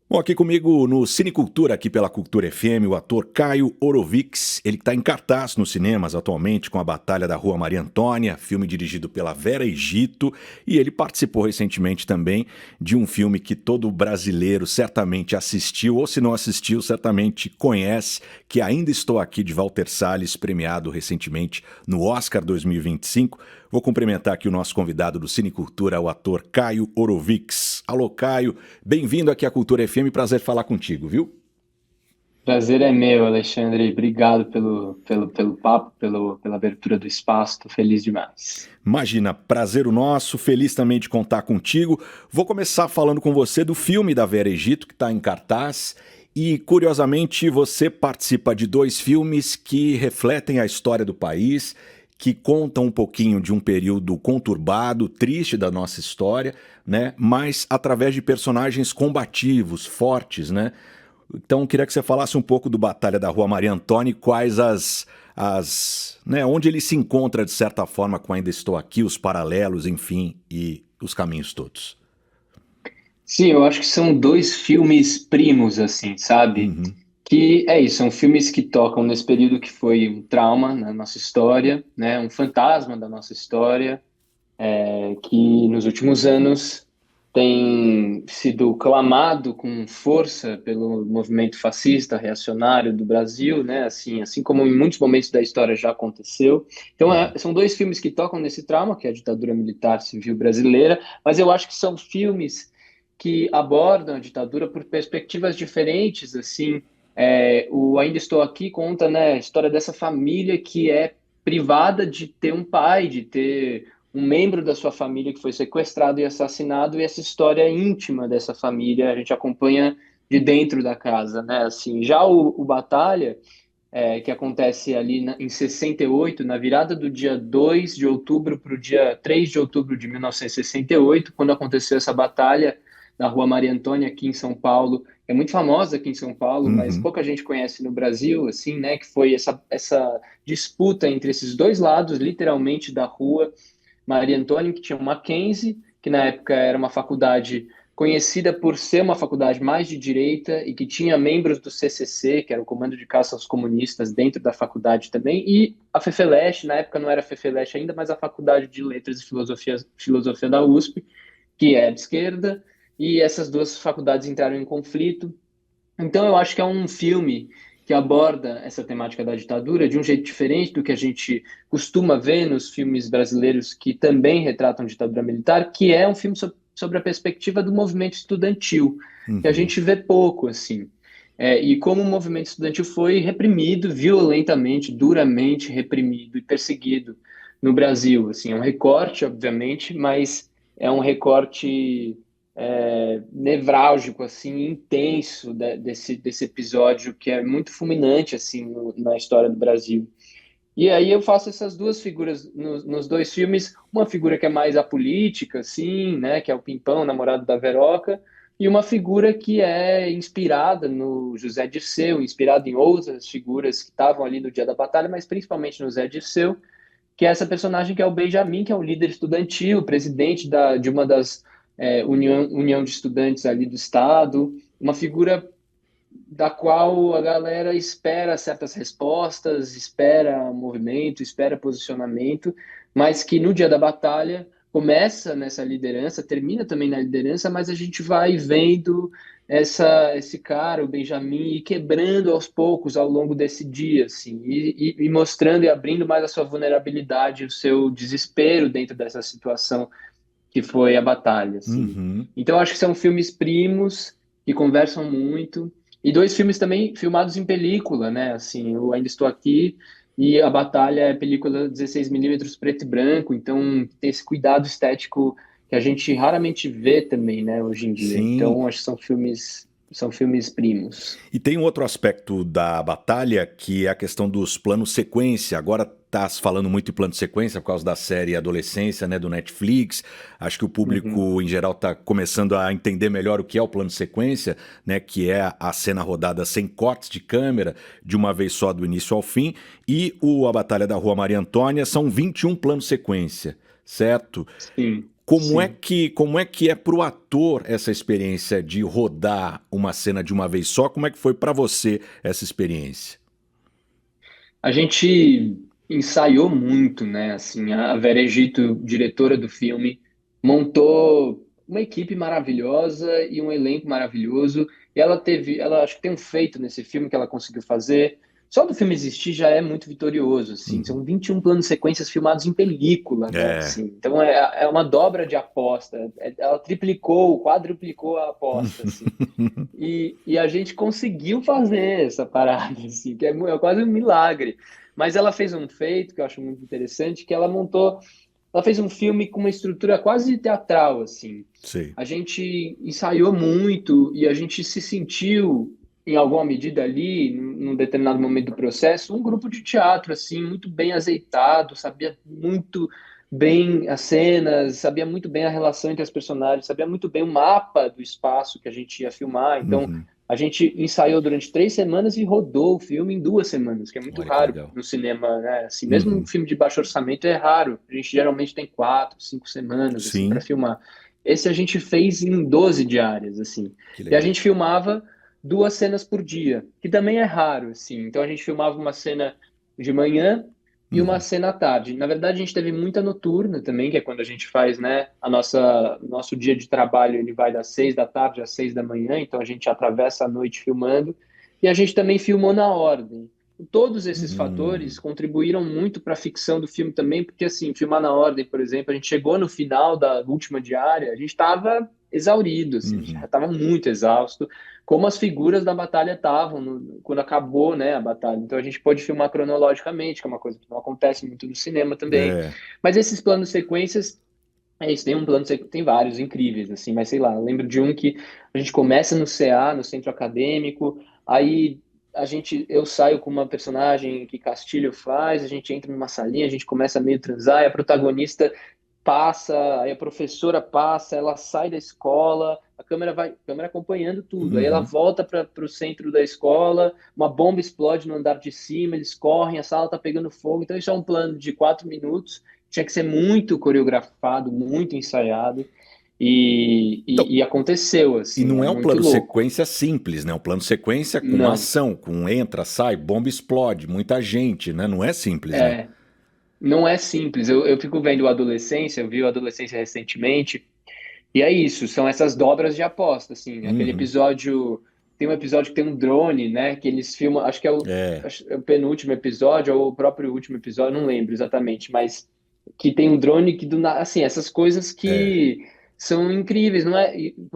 Bom, aqui comigo no Cinecultura, aqui pela Cultura FM, o ator Caio Orovix. Ele que está em cartaz nos cinemas atualmente com A Batalha da Rua Maria Antônia, filme dirigido pela Vera Egito. E ele participou recentemente também de um filme que todo brasileiro certamente assistiu, ou se não assistiu, certamente conhece, que Ainda Estou Aqui, de Walter Salles, premiado recentemente no Oscar 2025. Vou cumprimentar aqui o nosso convidado do Cinecultura, o ator Caio Orovix. Alô, Caio, bem-vindo aqui à Cultura FM, prazer falar contigo, viu? Prazer é meu, Alexandre. Obrigado pelo papo, pela abertura do espaço. Estou feliz demais. Imagina, prazer o nosso, feliz também de contar contigo. Vou começar falando com você do filme da Vera Egito, que está em cartaz. E, curiosamente, você participa de dois filmes que refletem a história do país, que contam um pouquinho de um período conturbado, triste da nossa história, né? Mas através de personagens combativos, fortes, né? Então, queria que você falasse um pouco do Batalha da Rua Maria Antônia e quais né, onde ele se encontra, de certa forma, com Ainda Estou Aqui, os paralelos, enfim, e os caminhos todos. Sim, eu acho que são dois filmes primos, assim, sabe? Uhum. Que é isso, são filmes que tocam nesse período que foi um trauma na nossa história, né? Um fantasma da nossa história, que nos últimos anos tem sido clamado com força pelo movimento fascista reacionário do Brasil, né? Assim como em muitos momentos da história já aconteceu. Então, Uhum. são dois filmes que tocam nesse trauma, que é a ditadura militar civil brasileira, mas eu acho que são filmes que abordam a ditadura por perspectivas diferentes, assim. O Ainda Estou Aqui conta, né, a história dessa família que é privada de ter um pai, de ter um membro da sua família que foi sequestrado e assassinado, e essa história íntima dessa família a gente acompanha de dentro da casa, né? Assim, já o Batalha, que acontece ali em 68, na virada do dia 2 de outubro para o dia 3 de outubro de 1968, quando aconteceu essa batalha na Rua Maria Antônia, aqui em São Paulo. É muito famosa aqui em São Paulo, mas Uhum. pouca gente conhece no Brasil, assim, né? Que foi essa disputa entre esses dois lados, literalmente, da rua Maria Antônia, que tinha o Mackenzie, que na época era uma faculdade conhecida por ser uma faculdade mais de direita e que tinha membros do CCC, que era o Comando de Caça aos Comunistas, dentro da faculdade também, e a FEFELESH, na época não era a FEFELESH ainda, mas a Faculdade de Letras e Filosofia da USP, que é de esquerda, e essas duas faculdades entraram em conflito. Então, eu acho que é um filme que aborda essa temática da ditadura de um jeito diferente do que a gente costuma ver nos filmes brasileiros que também retratam ditadura militar, que é um filme sobre a perspectiva do movimento estudantil, que a Uhum. gente vê pouco, assim. E como o movimento estudantil foi reprimido violentamente, duramente reprimido e perseguido no Brasil. Assim, é um recorte, obviamente, mas é um recorte nevrálgico, assim, intenso desse episódio que é muito fulminante, assim, na história do Brasil. E aí eu faço essas duas figuras nos dois filmes, uma figura que é mais apolítica, assim, né, que é o Pimpão, namorado da Veroca, e uma figura que é inspirada no José Dirceu, inspirada em outras figuras que estavam ali no dia da batalha, mas principalmente no José Dirceu, que é essa personagem que é o Benjamin, que é o líder estudantil, presidente de uma das união de estudantes ali do estado, uma figura da qual a galera espera certas respostas, espera movimento, espera posicionamento, mas que no dia da batalha começa nessa liderança, termina também na liderança, mas a gente vai vendo esse cara, o Benjamin, ir quebrando aos poucos ao longo desse dia, assim, e mostrando e abrindo mais a sua vulnerabilidade, o seu desespero dentro dessa situação que foi a batalha, assim. Uhum. Então, acho que são filmes primos que conversam muito e dois filmes também filmados em película, né? Assim, eu ainda estou aqui e a batalha é película 16 mm preto e branco, então tem esse cuidado estético que a gente raramente vê também, né, hoje em dia. Sim. Então, acho que são filmes primos. E tem um outro aspecto da batalha que é a questão dos planos sequência. Agora tá se falando muito em plano sequência por causa da série Adolescência, né, do Netflix. Acho que o Uhum. público em geral tá começando a entender melhor o que é o plano sequência, né, que é a cena rodada sem cortes de câmera, de uma vez só do início ao fim. E a Batalha da Rua Maria Antônia são 21 planos sequência, certo? Sim. Sim. como é que é pro ator essa experiência de rodar uma cena de uma vez só? Como é que foi para você essa experiência? A gente ensaiou muito, né? Assim, a Vera Egito, diretora do filme, montou uma equipe maravilhosa e um elenco maravilhoso. E ela acho que tem um feito nesse filme que ela conseguiu fazer. Só do filme existir já é muito vitorioso, assim. Uhum. São 21 planos sequências filmados em película, né? É. Assim, então é uma dobra de aposta. Ela triplicou, quadruplicou a aposta, assim. E a gente conseguiu fazer essa parada, assim, que é quase um milagre. Mas ela fez um feito que eu acho muito interessante, que ela fez um filme com uma estrutura quase teatral, assim. Sei. A gente ensaiou muito e a gente se sentiu, em alguma medida ali, num determinado momento do processo, um grupo de teatro, assim, muito bem azeitado, sabia muito bem as cenas, sabia muito bem a relação entre as personagens, sabia muito bem o mapa do espaço que a gente ia filmar. Então, Uhum. a gente ensaiou durante 3 semanas e rodou o filme em 2 semanas, que é muito Olha que raro legal. no cinema, né? Assim, mesmo um Uhum. filme de baixo orçamento é raro. A gente geralmente tem 4, 5 semanas assim para Sim, filmar. Esse a gente fez em 12 diárias, assim. que E a legal. gente filmava 2 cenas por dia, que também é raro, assim. Então a gente filmava uma cena de manhã e uma Uhum. cena à tarde. Na verdade, a gente teve muita noturna também, que é quando a gente faz, né, nosso dia de trabalho, ele vai das 6 da tarde às 6 da manhã, então a gente atravessa a noite filmando. E a gente também filmou na ordem. Todos esses fatores Hum. contribuíram muito para a ficção do filme também, porque assim, filmar na ordem, por exemplo, a gente chegou no final da última diária, a gente estava exaurido, assim, já Uhum. estava muito exausto, como as figuras da batalha estavam quando acabou, né, a batalha. Então a gente pôde filmar cronologicamente, que é uma coisa que não acontece muito no cinema também. É. Mas esses planos sequências é isso, tem um plano, tem vários incríveis, assim, mas sei lá, eu lembro de um que a gente começa no CA, no centro acadêmico, aí eu saio com uma personagem que Castilho faz, a gente entra numa salinha, a gente começa a meio transar, e a protagonista passa, aí a professora passa, ela sai da escola, a câmera acompanhando tudo, aí ela Uhum. volta para o centro da escola, uma bomba explode no andar de cima, eles correm, a sala tá pegando fogo, então isso é um plano de 4 minutos, tinha que ser muito coreografado, muito ensaiado, Então, e aconteceu, e assim, não é é um muito plano louco. sequência simples, né? É um plano sequência com Não, ação, com entra, sai, bomba explode, muita gente, né? Não é simples, né? é, não é simples. Eu fico vendo o Adolescência, eu vi o Adolescência recentemente, e é isso, são essas dobras de aposta, assim, aquele Uhum. episódio, tem um episódio que tem um drone, né, que eles filmam, É, acho que é o penúltimo episódio, ou o próprio último episódio, não lembro exatamente, mas que tem um drone que do nada, assim, essas coisas é. que são incríveis, não é?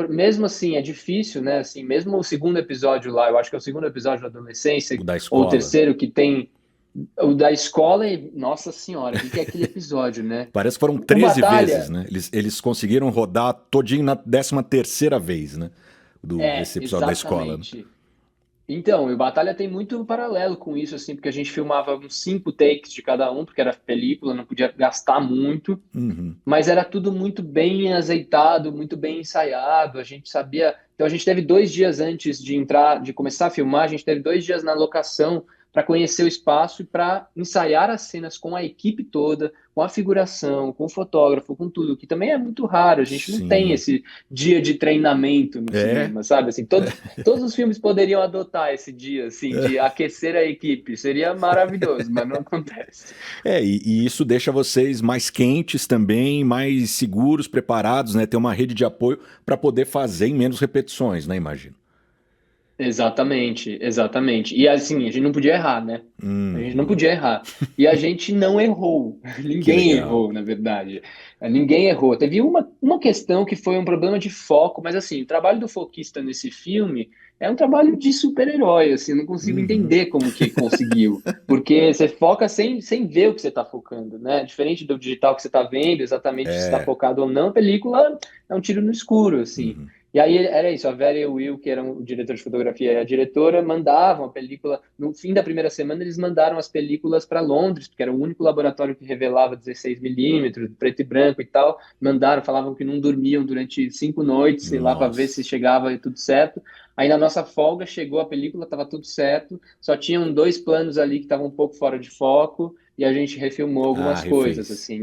Mesmo assim, é difícil, né? Assim, mesmo o segundo episódio lá, eu acho que é o segundo episódio da adolescência, O da ou o escola. terceiro, que tem o da escola, e, nossa senhora, o que que é aquele episódio, né? Parece que foram O 13 vezes, Batalha, né? Eles conseguiram rodar todinho na 13ª vez, né? Desse episódio da escola, né? exatamente. Então, e o Batalha tem muito paralelo com isso, assim, porque a gente filmava uns 5 takes de cada um, porque era película, não podia gastar muito, Uhum. mas era tudo muito bem azeitado, muito bem ensaiado. A gente sabia. Então, a gente teve 2 dias antes de entrar, de começar a filmar, a gente teve 2 dias na locação para conhecer o espaço e para ensaiar as cenas com a equipe toda, com a figuração, com o fotógrafo, com tudo, que também é muito raro. A gente não tem Sim. esse dia de treinamento no É. cinema, sabe? Assim, todos os filmes poderiam adotar esse dia, assim, de aquecer a equipe. Seria maravilhoso, mas não acontece. É, e isso deixa vocês mais quentes também, mais seguros, preparados, né? Ter uma rede de apoio para poder fazer em menos repetições, né? Imagino. Exatamente, exatamente. E assim, a gente não podia errar, né? A gente não Uhum. podia errar. E a gente não errou. Que Ninguém legal. errou, na verdade. Ninguém errou. Teve uma questão que foi um problema de foco, mas assim, o trabalho do foquista nesse filme é um trabalho de super-herói, assim, eu não consigo Uhum. entender como que conseguiu. Porque você foca sem ver o que você está focando, né? Diferente do digital que você está vendo, exatamente se está É. focado ou não, a película é um tiro no escuro, assim. Uhum. E aí era isso, a Vera e o Will, que eram o diretor de fotografia e a diretora, mandavam a película. No fim da primeira semana, eles mandaram as películas para Londres, porque era o único laboratório que revelava 16 mm, preto e branco e tal. Mandaram, falavam que não dormiam durante 5 noites, sei lá, para ver se Nossa. chegava tudo certo. Aí na nossa folga chegou a película, estava tudo certo, só tinham 2 planos ali que estavam um pouco fora de foco, e a gente refilmou Ah, algumas coisas, refez. assim,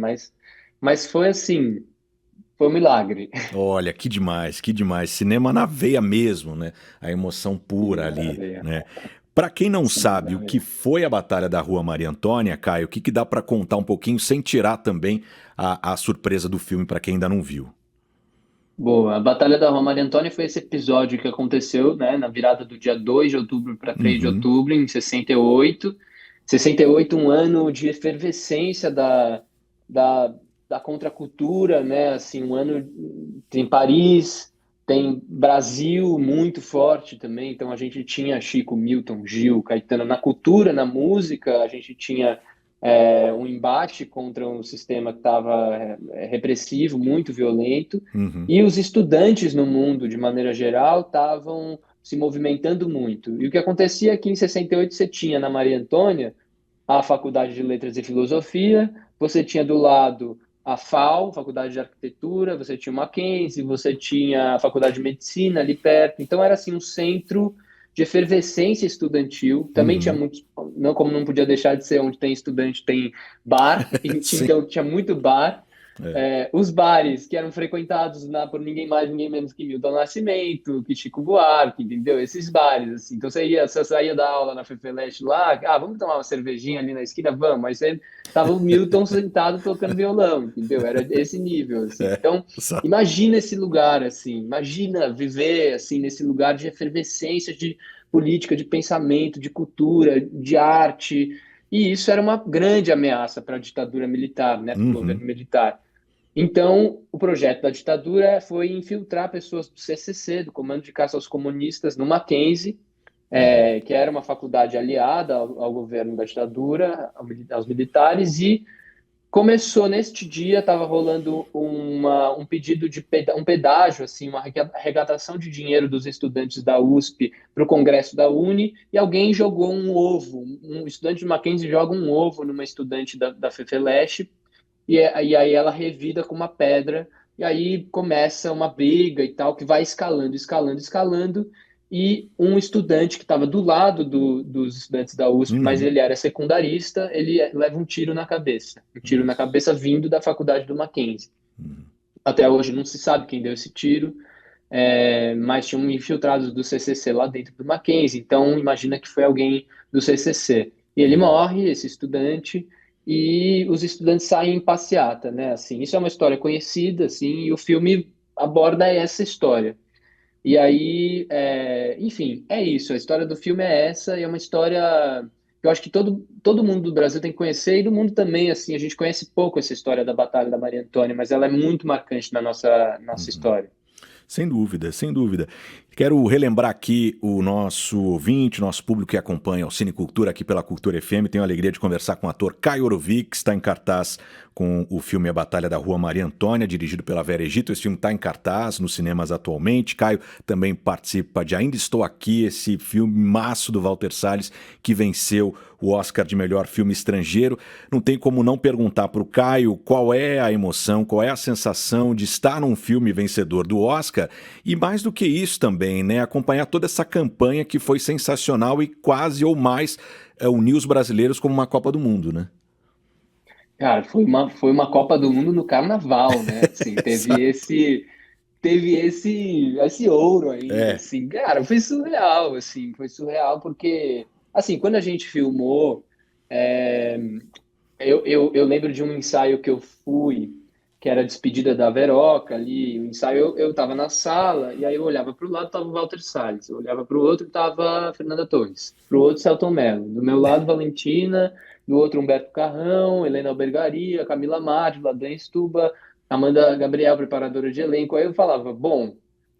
mas foi assim. foi um milagre. Olha, que demais, que demais. Cinema na veia mesmo, né? A emoção pura Cinema na ali, veia. né? Para quem não Cinema sabe na o que veia. foi a Batalha da Rua Maria Antônia, Caio, o que dá para contar um pouquinho sem tirar também a surpresa do filme para quem ainda não viu? Boa. A Batalha da Rua Maria Antônia foi esse episódio que aconteceu, né, na virada do dia 2 de outubro para 3 de Uhum, outubro, em 68. 68, um ano de efervescência da, da contracultura, né? Assim, um ano tem Paris, tem Brasil muito forte também. Então a gente tinha Chico, Milton, Gil, Caetano na cultura, na música. A gente tinha um embate contra um sistema que estava repressivo, muito violento. uhum. E os estudantes no mundo, de maneira geral, estavam se movimentando muito. E o que acontecia é que em 68 você tinha na Maria Antônia a Faculdade de Letras e Filosofia, você tinha do lado a FAO, Faculdade de Arquitetura, você tinha o Mackenzie, você tinha a Faculdade de Medicina ali perto. Então era assim um centro de efervescência estudantil. Também tinha Uhum. muitos, não como não podia deixar de ser onde tem estudante, tem bar, Sim. então tinha muito bar. É. Os bares que eram frequentados por ninguém mais, ninguém menos que Milton Nascimento, que Chico Buarque, entendeu? Esses bares, assim. Então você saía da aula na FEFELESH lá, vamos tomar uma cervejinha ali na esquina, vamos. Aí você tava o Milton sentado tocando violão, entendeu? Era esse nível, assim. É, Então, exato. imagina esse lugar, assim. Imagina viver, assim, nesse lugar de efervescência de política, de pensamento, de cultura, de arte. E isso era uma grande ameaça para a ditadura militar, né, para o Uhum. governo militar. Então, o projeto da ditadura foi infiltrar pessoas do CCC, do Comando de Caça aos Comunistas, no Mackenzie, Uhum. que era uma faculdade aliada ao governo da ditadura, aos militares, e começou neste dia, estava rolando um pedido de um pedágio, assim, uma arrecadação de dinheiro dos estudantes da USP para o Congresso da Uni, e alguém jogou um ovo, um estudante de Mackenzie joga um ovo numa estudante da FEFELESH, e aí ela revida com uma pedra, e aí começa uma briga e tal, que vai escalando, escalando, escalando, e um estudante que estava do lado dos estudantes da USP, mas Uhum. ele era secundarista, ele leva um tiro na cabeça, um tiro na Nossa. cabeça vindo da faculdade do Mackenzie. Uhum. Até hoje não se sabe quem deu esse tiro, mas tinham infiltrados do CCC lá dentro do Mackenzie, então imagina que foi alguém do CCC. E ele Uhum. morre, esse estudante, e os estudantes saem em passeata, né? Assim, isso é uma história conhecida, assim, e o filme aborda essa história. E aí, enfim, é isso. A história do filme é essa, e é uma história que eu acho que todo mundo do Brasil tem que conhecer, e do mundo também, assim, a gente conhece pouco essa história da Batalha da Maria Antônia, mas ela é muito marcante na nossa Uhum. história. Sem dúvida, sem dúvida. Quero relembrar aqui o nosso ouvinte, nosso público que acompanha o Cine Cultura aqui pela Cultura FM. Tenho a alegria de conversar com o ator Caio Orovik, que está em cartaz com o filme A Batalha da Rua Maria Antônia, dirigido pela Vera Egito. Esse filme está em cartaz nos cinemas atualmente. Caio também participa de Ainda Estou Aqui, esse filme maço do Walter Salles, que venceu o Oscar de melhor filme estrangeiro. Não tem como não perguntar para o Caio qual é a emoção, qual é a sensação de estar num filme vencedor do Oscar e mais do que isso também, né, acompanhar toda essa campanha que foi sensacional e quase ou mais uniu os brasileiros como uma Copa do Mundo, né? Cara, foi uma Copa do Mundo no Carnaval, né? Assim, teve esse ouro ainda, É. assim, cara, foi surreal, assim, foi surreal porque, assim, quando a gente filmou, é, eu lembro de um ensaio que eu fui, que era a despedida da Veroca ali, o ensaio eu tava na sala, e aí eu olhava para o lado, tava o Walter Salles, eu olhava para o outro, tava a Fernanda Torres, para o outro, Selton Mello, do meu lado, Valentina, do outro, Humberto Carrão, Helena Albergaria, Camila Madi, Ladan Stuba, Amanda Gabriel, preparadora de elenco, aí eu falava, bom,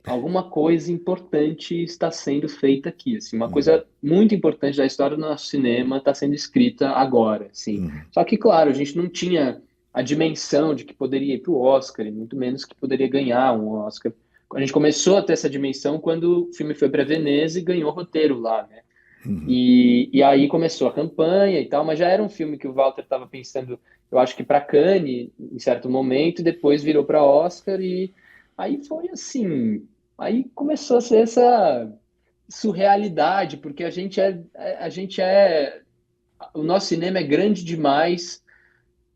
alguma coisa importante está sendo feita aqui, assim, uma Uhum. coisa muito importante da história do nosso cinema está sendo escrita agora, assim. Uhum. Só que, claro, a gente não tinha a dimensão de que poderia ir para o Oscar, e muito menos que poderia ganhar um Oscar. A gente começou a ter essa dimensão quando o filme foi para Veneza e ganhou roteiro lá, né? Uhum. E aí começou a campanha e tal, mas já era um filme que o Walter estava pensando, eu acho que para Cannes, em certo momento, e depois virou para Oscar, e aí foi assim, aí começou a ser essa surrealidade, porque o nosso cinema é grande demais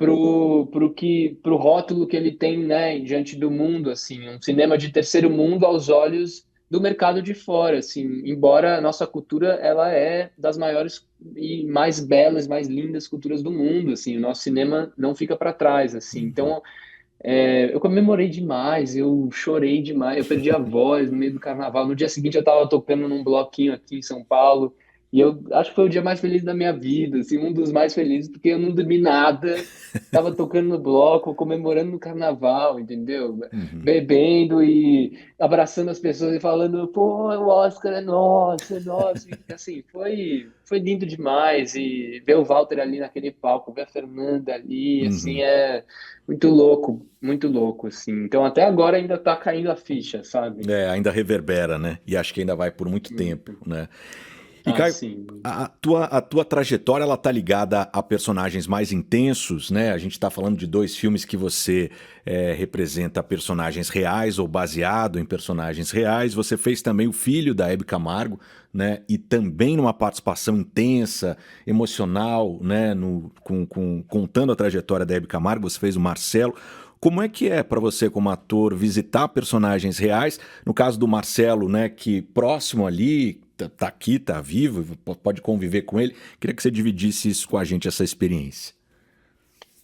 pro rótulo que ele tem, né, diante do mundo, assim, um cinema de terceiro mundo aos olhos do mercado de fora, assim, embora a nossa cultura ela é das maiores e mais belas, mais lindas culturas do mundo, assim, o nosso cinema não fica para trás, assim, Uhum. então eu comemorei demais, eu chorei demais, eu perdi a voz no meio do carnaval. No dia seguinte eu estava tocando num bloquinho aqui em São Paulo e eu acho que foi o dia mais feliz da minha vida, assim, um dos mais felizes porque eu não dormi nada, estava tocando no bloco, comemorando no carnaval, entendeu? Uhum. Bebendo e abraçando as pessoas e falando, pô, o Oscar é nosso. E, assim, foi lindo demais e ver o Walter ali naquele palco, ver a Fernanda ali, assim, Uhum. muito louco, assim. Então, até agora ainda tá caindo a ficha, sabe? É, ainda reverbera, né? E acho que ainda vai por muito tempo, Muito. né? E Ah, Caio, sim. a tua trajetória ela tá ligada a personagens mais intensos, né? A gente está falando de dois filmes que você representa personagens reais ou baseado em personagens reais. Você fez também o Filho da Hebe Camargo, né? E também numa participação intensa, emocional, né? Contando a trajetória da Hebe Camargo, você fez o Marcelo. Como é que é para você, como ator, visitar personagens reais? No caso do Marcelo, né, que próximo ali, tá aqui, tá vivo, pode conviver com ele. Queria que você dividisse isso com a gente, essa experiência.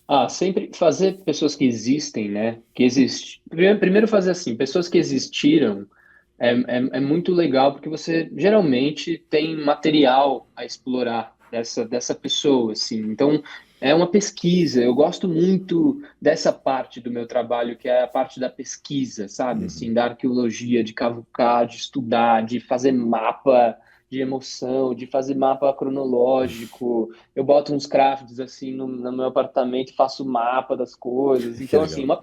Ah, sempre fazer pessoas que existem, né? Que existe. Primeiro fazer assim, pessoas que existiram é muito legal porque você geralmente tem material a explorar dessa pessoa, assim. Então, é uma pesquisa. Eu gosto muito dessa parte do meu trabalho, que é a parte da pesquisa, sabe? Uhum. Assim, da arqueologia, de cavucar, de estudar, de fazer mapa de emoção, de fazer mapa cronológico. Eu boto uns crafts assim no meu apartamento, e faço mapa das coisas. Que Então, assim, legal.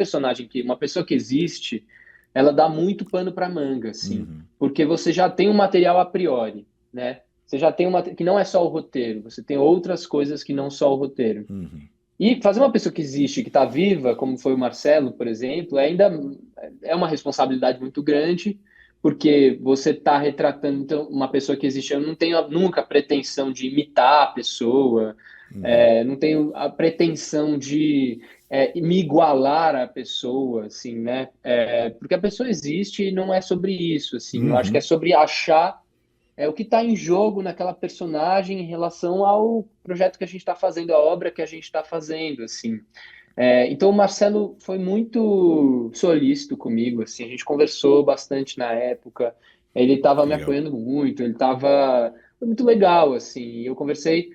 uma pessoa que existe, ela dá muito pano para manga, assim, Uhum. porque você já tem um material a priori, né? Você já tem uma que não é só o roteiro, você tem outras coisas que não só o roteiro. Uhum. E fazer uma pessoa que existe, que está viva, como foi o Marcelo, por exemplo, ainda é uma responsabilidade muito grande, porque você está retratando então, uma pessoa que existe. Eu não tenho nunca a pretensão de imitar a pessoa, Uhum. não tenho a pretensão de me igualar à pessoa, assim, né? Porque a pessoa existe e não é sobre isso, assim. Eu acho que é Uhum. sobre achar o que está em jogo naquela personagem em relação ao projeto que a gente está fazendo, a obra que a gente está fazendo, assim. Então o Marcelo foi muito solícito comigo, assim, a gente conversou bastante na época, ele estava Que me legal. apoiando muito, foi muito legal, assim, eu conversei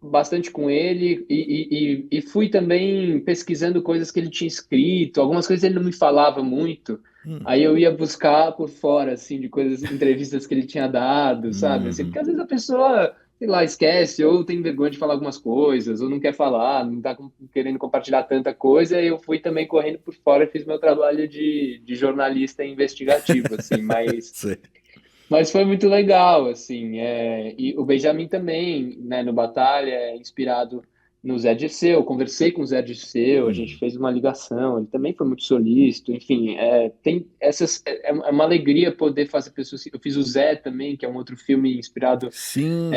bastante com ele e fui também pesquisando coisas que ele tinha escrito, algumas coisas ele não me falava muito, Hum. aí eu ia buscar por fora, assim, de coisas, entrevistas que ele tinha dado, sabe, assim, Uhum. porque às vezes a pessoa, sei lá, esquece, ou tem vergonha de falar algumas coisas, ou não quer falar, não tá querendo compartilhar tanta coisa, e eu fui também correndo por fora e fiz meu trabalho de jornalista investigativo, assim, Sei. mas foi muito legal, assim, e o Benjamin também, né, no Batalha, é inspirado no Zé Dirceu, conversei com o Zé Dirceu, a gente Uhum. fez uma ligação, ele também foi muito solícito, enfim, tem essas, é uma alegria poder fazer pessoas, eu fiz o Zé também, que é um outro filme inspirado, Sim.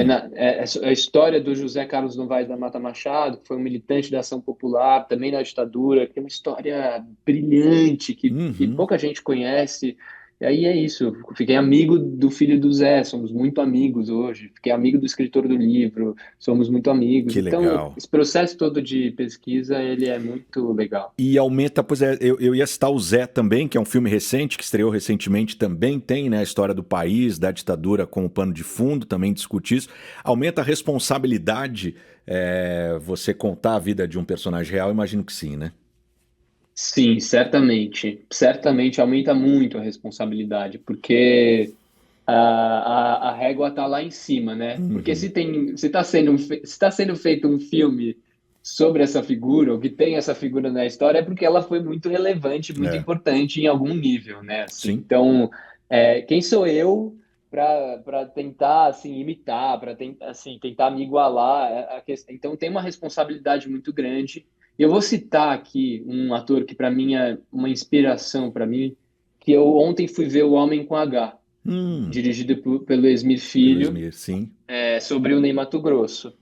a história do José Carlos Novaes da Mata Machado, que foi um militante da ação popular, também na ditadura, que é uma história brilhante, que Uhum. pouca gente conhece. E aí é isso, eu fiquei amigo do filho do Zé, somos muito amigos hoje. Fiquei amigo do escritor do livro, somos muito amigos. Que Então, legal. esse processo todo de pesquisa, ele é muito legal. E aumenta, pois é, eu ia citar o Zé também, que é um filme recente, que estreou recentemente, também tem, né, a história do país, da ditadura como pano de fundo, também discute isso. Aumenta a responsabilidade, você contar a vida de um personagem real, imagino que sim, né? Sim, certamente. Certamente aumenta muito a responsabilidade, porque a régua está lá em cima, né? Porque Uhum. se está sendo feito um filme sobre essa figura, ou que tem essa figura na história, é porque ela foi muito relevante, muito É, importante em algum nível, né? Assim, sim. então, quem sou eu para tentar assim imitar, para assim, tentar me igualar? Então, tem uma responsabilidade muito grande. Eu vou citar aqui um ator que para mim é uma inspiração para mim, que eu ontem fui ver O Homem com H Hum, dirigido pelo Esmir pelo Filho, Smith, sim. sobre o Ney Matogrosso.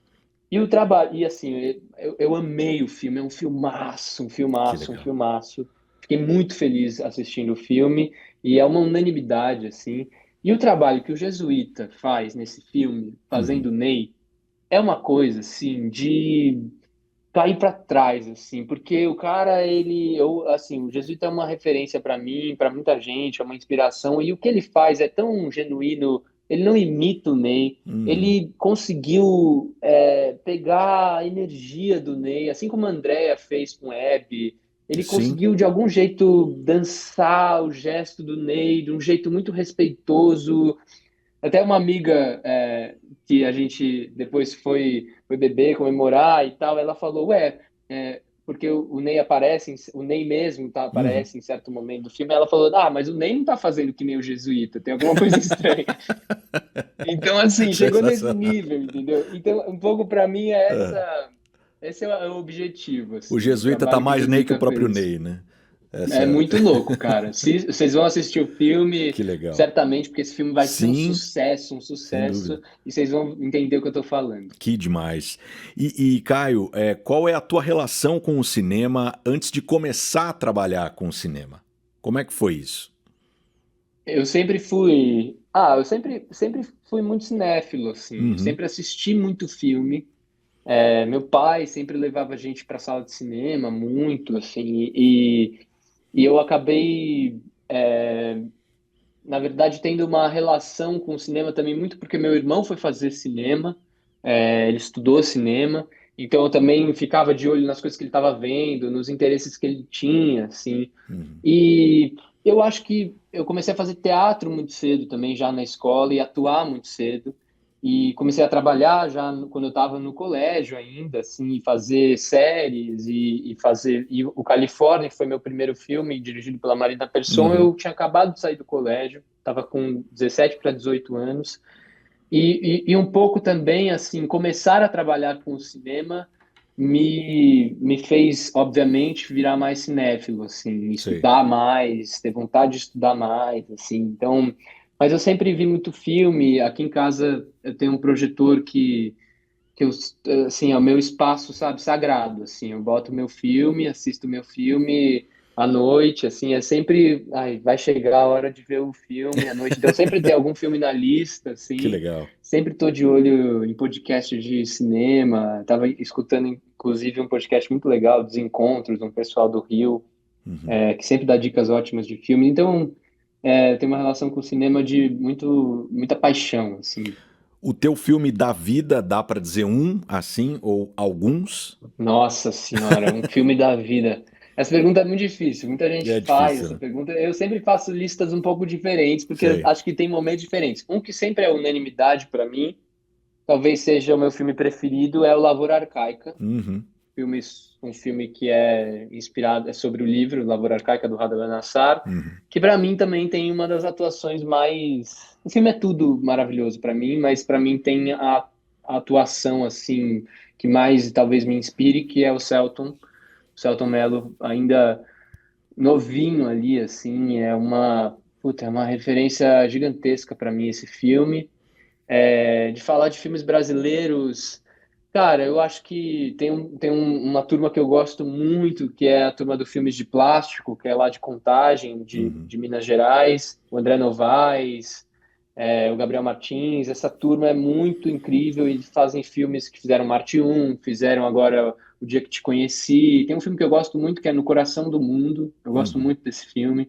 E o trabalho, e assim, eu amei o filme, é um Que filmaço, um legal. filmaço. Fiquei muito feliz assistindo o filme, e é uma unanimidade, assim. E o trabalho que o Jesuíta faz nesse filme, Uhum. fazendo o Ney, é uma coisa, assim, de cair para trás, assim, porque o cara, assim, o Jesuíta é uma referência para mim, para muita gente, é uma inspiração, e o que ele faz é tão genuíno, ele não imita o Ney, Uhum. ele conseguiu pegar a energia do Ney, assim como a Andrea fez com o Hebe, ele Sim. conseguiu de algum jeito dançar o gesto do Ney de um jeito muito respeitoso, até uma amiga que a gente depois foi beber, comemorar e tal, ela falou, porque o Ney aparece, o Ney mesmo Uhum. aparece em certo momento do filme, ela falou, mas o Ney não tá fazendo que nem o Jesuíta, tem alguma coisa estranha. Então, assim, chegou nesse Sensacional. nível, entendeu? Então, um pouco para mim esse é o objetivo, O assim, o jesuíta tá trabalho que o mais Ney que o Jesuíta próprio fez. Ney, né? É Essa. muito louco, cara. Se vocês vão assistir o filme, Que legal. certamente, porque esse filme vai ser Sim, um sem dúvida. sucesso, e vocês vão entender o que eu tô falando. Que demais. Caio, qual é a tua relação com o cinema antes de começar a trabalhar com o cinema? Como é que foi isso? Eu sempre fui muito cinéfilo, assim. Eu Uhum. sempre assisti muito filme. Meu pai sempre levava a gente para sala de cinema, muito, assim, e eu acabei, na verdade, tendo uma relação com o cinema também muito porque meu irmão foi fazer cinema, ele estudou cinema, então eu também ficava de olho nas coisas que ele estava vendo, nos interesses que ele tinha, assim. Uhum. E eu acho que eu comecei a fazer teatro muito cedo também, já na escola, e atuar muito cedo. E comecei a trabalhar já quando eu estava no colégio ainda, assim, e fazer séries e fazer. E o Califórnia, que foi meu primeiro filme, dirigido pela Marina Persson, Uhum. eu tinha acabado de sair do colégio, estava com 17 para 18 anos. E um pouco também, assim, começar a trabalhar com o cinema me fez, obviamente, virar mais cinéfilo, assim, Sei. estudar mais, ter vontade de estudar mais, assim. Então, mas eu sempre vi muito filme. Aqui em casa eu tenho um projetor que eu, assim, é o meu espaço, sabe, sagrado, assim, eu boto meu filme, assisto meu filme à noite, assim, é sempre, vai chegar a hora de ver o filme à noite, então sempre tem algum filme na lista, Que assim, legal. sempre tô de olho em podcast de cinema, tava escutando, inclusive, um podcast muito legal, dos encontros, um pessoal do Rio, Uhum. que sempre dá dicas ótimas de filme, então, tem uma relação com o cinema de muita paixão, assim. O teu filme da vida, dá pra dizer um assim, ou alguns? Nossa senhora, um filme da vida. Essa pergunta é muito difícil. Muita gente É faz difícil, essa né? pergunta. Eu sempre faço listas um pouco diferentes, porque eu Sei. acho que tem momentos diferentes. Um que sempre é unanimidade para mim, talvez seja o meu filme preferido, é o Lavoura Arcaica. Uhum. Um filme que é inspirado, é sobre o livro Lavoura Arcaica do Radha Nassar, Uhum. que para mim também tem uma das atuações mais. O filme é tudo maravilhoso para mim, mas para mim tem a atuação assim que mais talvez me inspire, que é o Selton Mello ainda novinho ali, assim, é uma referência gigantesca para mim esse filme. De falar de filmes brasileiros, cara, eu acho que uma turma que eu gosto muito, que é a turma do Filmes de Plástico, que é lá de Contagem, Uhum. de Minas Gerais, o André Novaes, o Gabriel Martins. Essa turma é muito incrível e fazem filmes que fizeram Marte 1, fizeram agora O Dia que Te Conheci. Tem um filme que eu gosto muito, que é No Coração do Mundo. Eu gosto Uhum. muito desse filme.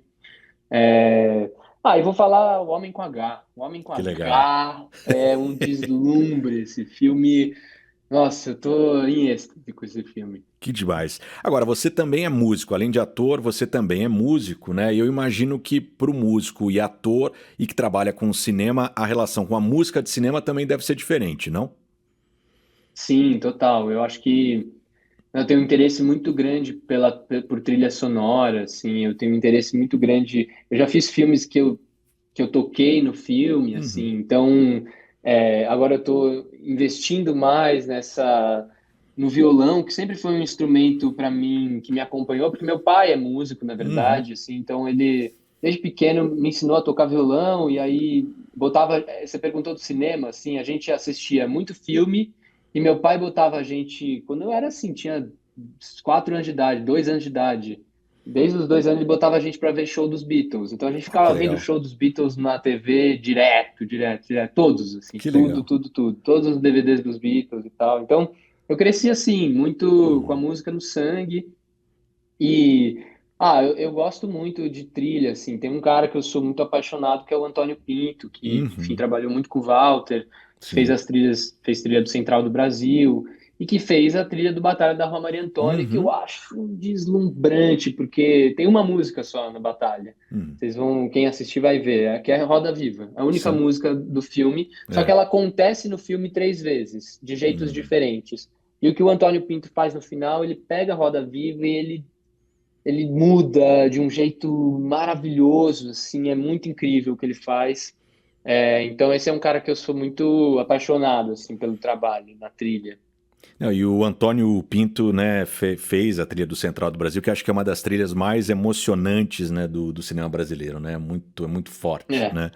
E vou falar O Homem com H. O Homem com Que legal. H é um deslumbre esse filme. Nossa, eu tô em êxtase com esse filme. Que demais. Agora, você também é músico, além de ator, você também é músico, né? E eu imagino que para o músico e ator e que trabalha com cinema, a relação com a música de cinema também deve ser diferente, não? Sim, total. Eu acho que eu tenho um interesse muito grande por trilha sonora, assim. Eu tenho um interesse muito grande. Eu já fiz filmes que eu toquei no filme, assim. Uhum. Então, agora eu estou investindo mais no violão, que sempre foi um instrumento para mim que me acompanhou, porque meu pai é músico, na Uhum. verdade, assim. Então ele desde pequeno me ensinou a tocar violão e aí botava. Você perguntou do cinema, assim. A gente assistia muito filme E meu pai botava a gente, quando eu era assim, tinha 4 anos de idade, 2 anos de idade. Desde os 2 anos ele botava a gente para ver show dos Beatles. Então a gente Pô, que ficava vendo o legal. show dos Beatles na TV direto, direto, direto. Todos, assim, Que tudo, legal. tudo, tudo. Todos os DVDs dos Beatles e tal. Então eu cresci assim, muito com a Uhum. música no sangue. E eu gosto muito de trilha, assim. Tem um cara que eu sou muito apaixonado, que é o Antônio Pinto, que, enfim, Uhum. trabalhou muito com o Walter, fez Sim. as trilhas, fez trilha do Central do Brasil e que fez a trilha do Batalha da Rua Maria Antônia, que eu Uhum. acho deslumbrante, porque tem uma música só na Batalha. Uhum. Vocês vão, quem assistir vai ver, que é Roda Viva, a única Sim. música do filme, só que É. ela acontece no filme 3 vezes, de jeitos Uhum. diferentes. E o que o Antônio Pinto faz no final, ele pega a Roda Viva e ele muda de um jeito maravilhoso, assim, é muito incrível o que ele faz. Então esse é um cara que eu sou muito apaixonado, assim, pelo trabalho na trilha. Não, e o Antônio Pinto, né, fez a trilha do Central do Brasil, que acho que é uma das trilhas mais emocionantes, né, do cinema brasileiro, né? É muito forte, É, né?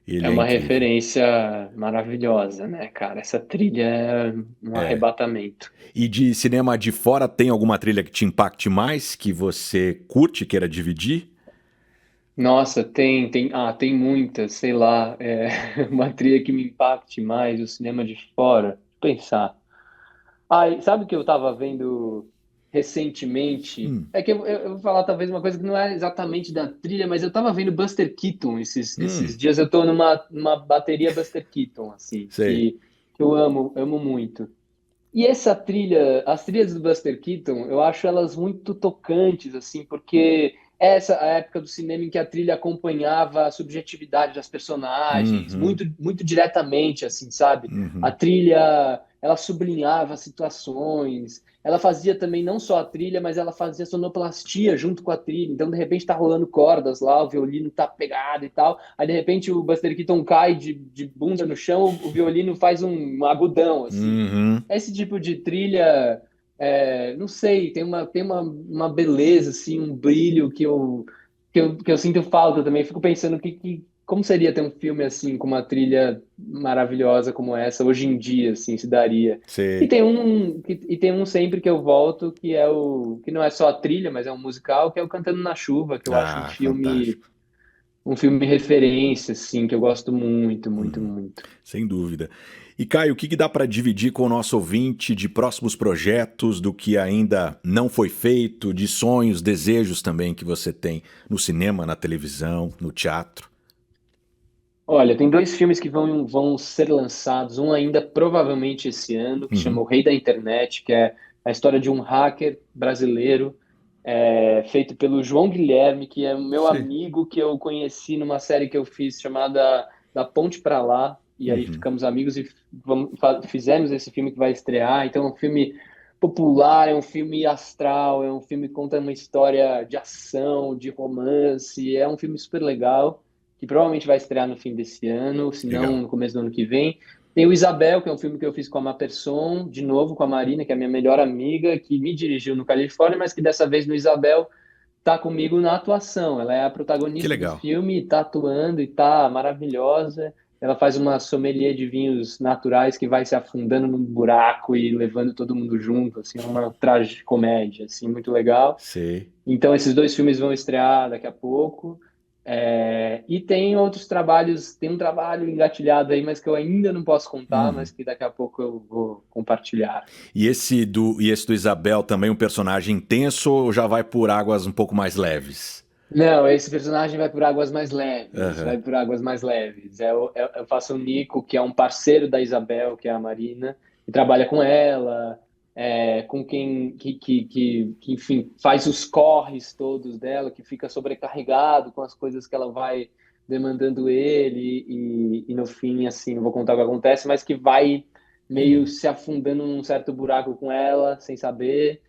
é Ele é uma incrível. referência maravilhosa, né, cara? Essa trilha é um É. arrebatamento. E de cinema de fora, tem alguma trilha que te impacte mais, que você curte, queira dividir? Nossa, tem muitas, sei lá, uma trilha que me impacte mais, o cinema de fora. Deixa eu pensar. Sabe o que eu estava vendo recentemente? Hum, É que eu vou falar talvez uma coisa que não é exatamente da trilha, mas eu estava vendo Buster Keaton esses hum, dias. Eu estou numa bateria Buster Keaton, assim, sei. que eu amo muito. E essa trilha, as trilhas do Buster Keaton, eu acho elas muito tocantes, assim, porque essa é a época do cinema em que a trilha acompanhava a subjetividade das personagens, Uhum, muito, muito diretamente, assim, sabe? A uhum. trilha, ela sublinhava as situações, ela fazia também não só a trilha, mas ela fazia sonoplastia junto com a trilha. Então, de repente, tá rolando cordas lá, o violino tá pegado e tal. Aí, de repente, o Buster Keaton cai de bunda no chão, o violino faz um agudão, assim. Uhum. Esse tipo de trilha, não sei, uma beleza, assim, um brilho que eu sinto falta também. Fico pensando como seria ter um filme assim, com uma trilha maravilhosa como essa, hoje em dia, assim, se daria. E Sei. tem um sempre que eu volto, que não é só a trilha, mas é um musical, que é o Cantando na Chuva, que eu acho um Ah, filme, fantástico. um filme referência, assim, que eu gosto muito, muito, Uhum. muito. Sem dúvida. E Caio, o que dá para dividir com o nosso ouvinte de próximos projetos, do que ainda não foi feito, de sonhos, desejos também que você tem no cinema, na televisão, no teatro? Olha, tem dois filmes que vão ser lançados, um ainda provavelmente esse ano, que chama Uhum. O Rei da Internet, que é a história de um hacker brasileiro, feito pelo João Guilherme, que é meu Sei. amigo que eu conheci numa série que eu fiz chamada Da Ponte para Lá, e aí Uhum. ficamos amigos e fizemos esse filme que vai estrear. Então, é um filme popular, é um filme astral, é um filme que conta uma história de ação, de romance, é um filme super legal que provavelmente vai estrear no fim desse ano, se não Legal. no começo do ano que vem. Tem o Isabel, que é um filme que eu fiz com a Má Persson, de novo com a Marina, que é a minha melhor amiga, que me dirigiu no Califórnia, mas que dessa vez no Isabel tá comigo na atuação. Ela é a Que protagonista do legal. filme, tá atuando e tá maravilhosa. Ela faz uma sommelier de vinhos naturais que vai se afundando num buraco e levando todo mundo junto, assim, é uma tragicomédia, assim, muito legal. Sei. Então, esses dois filmes vão estrear daqui a pouco. E tem outros trabalhos, tem um trabalho engatilhado aí, mas que eu ainda não posso contar, Uhum. mas que daqui a pouco eu vou compartilhar. E esse do Isabel também um personagem intenso, ou já vai por águas um pouco mais leves? Não, esse personagem vai por águas mais leves, Aham. vai por águas mais leves. Eu faço o Nico, que é um parceiro da Isabel, que é a Marina, que trabalha com ela, com quem, enfim, faz os corres todos dela, que fica sobrecarregado com as coisas que ela vai demandando ele, e no fim, assim, não vou contar o que acontece, mas que vai meio Uhum. se afundando num certo buraco com ela, sem saber.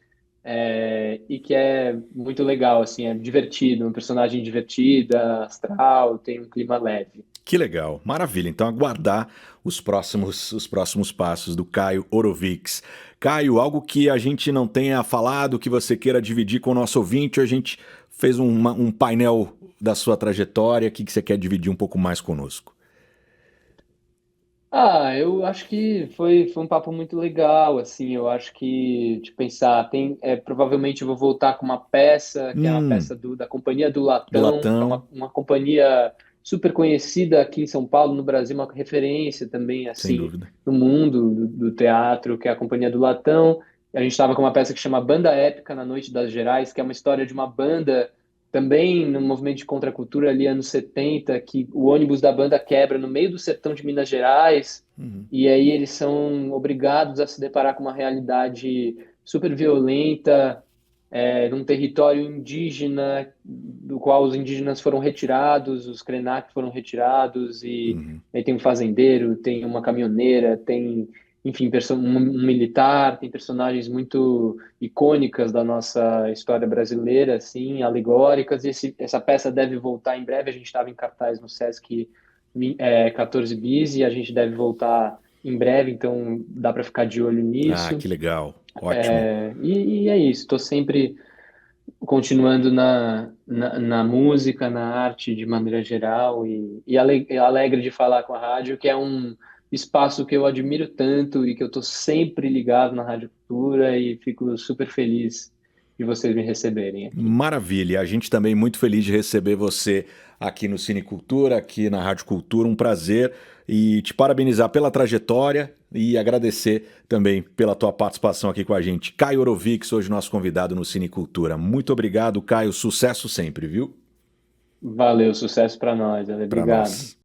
E que é muito legal, assim, é divertido, um personagem divertida, astral, tem um clima leve. Que legal, maravilha. Então aguardar os próximos passos do Caio Orovix. Caio, algo que a gente não tenha falado, que você queira dividir com o nosso ouvinte, a gente fez um painel da sua trajetória, o que você quer dividir um pouco mais conosco? Eu acho que foi um papo muito legal, assim, eu acho que, de pensar, provavelmente eu vou voltar com uma peça, que é uma Hum, peça da Companhia do do Latão, que é Latão, uma companhia super conhecida aqui em São Paulo, no Brasil, uma referência também, sem assim, dúvida. no mundo do teatro, que é a Companhia do Latão. A gente estava com uma peça que chama Banda Épica na Noite das Gerais, que é uma história de uma banda também no movimento de contracultura ali, anos 70 que o ônibus da banda quebra no meio do sertão de Minas Gerais, Uhum. e aí eles são obrigados a se deparar com uma realidade super violenta, num território indígena, do qual os indígenas foram retirados, os Krenak foram retirados, e Uhum. aí tem um fazendeiro, tem uma caminhoneira, tem, enfim, um militar, tem personagens muito icônicas da nossa história brasileira, assim, alegóricas. Essa peça deve voltar em breve. A gente estava em cartaz no Sesc 14 bis e a gente deve voltar em breve, então dá para ficar de olho Ah, nisso. que legal. Ótimo. E é isso, estou sempre continuando na música, na arte de maneira geral e alegre de falar com a rádio, que é um espaço que eu admiro tanto e que eu estou sempre ligado na Rádio Cultura e fico super feliz de vocês me receberem aqui. Maravilha. A gente também muito feliz de receber você aqui no Cine Cultura, aqui na Rádio Cultura. Um prazer e te parabenizar pela trajetória e agradecer também pela tua participação aqui com a gente. Caio Orovics, hoje nosso convidado no Cine Cultura. Muito obrigado, Caio. Sucesso sempre, viu? Valeu, sucesso para nós, Ale. Para Obrigado. nós.